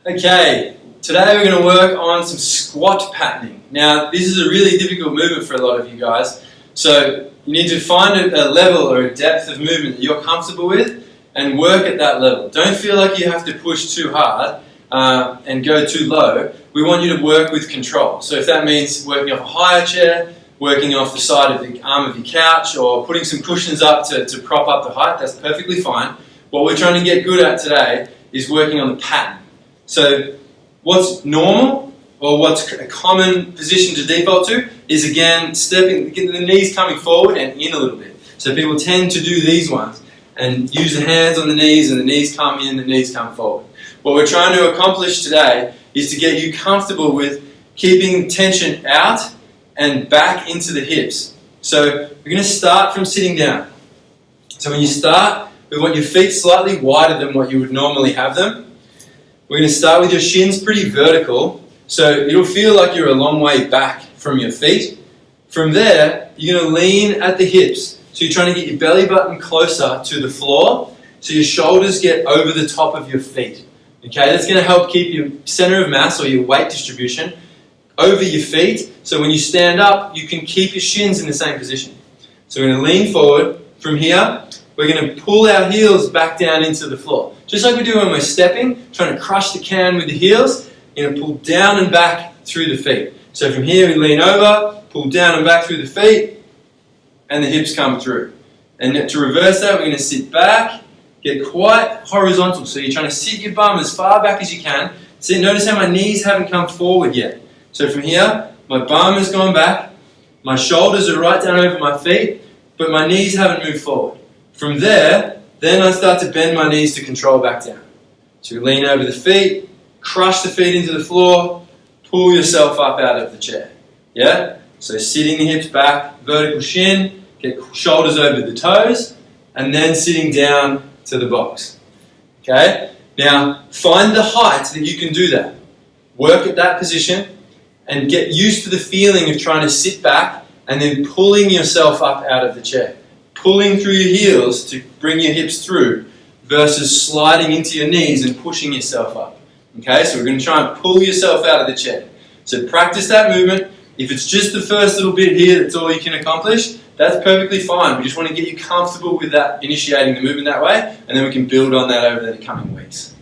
Okay, today we're going to work on some squat patterning. Now, this is a really difficult movement for a lot of you guys, so you need to find a level or a depth of movement that you're comfortable with and work at that level. Don't feel like you have to push too hard and go too low. We want you to work with control. So if that means working off a higher chair, working off the side of the arm of your couch, or putting some cushions up to prop up the height, that's perfectly fine. What we're trying to get good at today is working on the pattern. So what's normal, or what's a common position to default to, is again stepping, getting the knees coming forward and in a little bit. So people tend to do these ones and use the hands on the knees, and the knees come in, the knees come forward. What we're trying to accomplish today is to get you comfortable with keeping tension out and back into the hips. So we're going to start from sitting down. So when you start, we want your feet slightly wider than what you would normally have them. We're going to start with your shins pretty vertical, so it'll feel like you're a long way back from your feet. From there, you're going to lean at the hips. So you're trying to get your belly button closer to the floor, so your shoulders get over the top of your feet. Okay, that's going to help keep your center of mass, or your weight distribution, over your feet, so when you stand up, you can keep your shins in the same position. So we're going to lean forward. From here, we're going to pull our heels back down into the floor. Just like we do when we're stepping, trying to crush the can with the heels, you're going to pull down and back through the feet. So from here, we lean over, pull down and back through the feet, and the hips come through. And to reverse that, we're going to sit back, get quite horizontal. So you're trying to sit your bum as far back as you can. See, notice how my knees haven't come forward yet. So from here, my bum has gone back, my shoulders are right down over my feet, but my knees haven't moved forward. From there, then I start to bend my knees to control back down. So you lean over the feet, crush the feet into the floor, pull yourself up out of the chair. Yeah? So sitting the hips back, vertical shin, get shoulders over the toes, and then sitting down to the box. Okay? Now, find the height that you can do that. Work at that position, and get used to the feeling of trying to sit back and then pulling yourself up out of the chair. Pulling through your heels to bring your hips through versus sliding into your knees and pushing yourself up. Okay, so we're going to try and pull yourself out of the chair. So practice that movement. If it's just the first little bit here, that's all you can accomplish, that's perfectly fine. We just want to get you comfortable with that, initiating the movement that way, and then we can build on that over the coming weeks.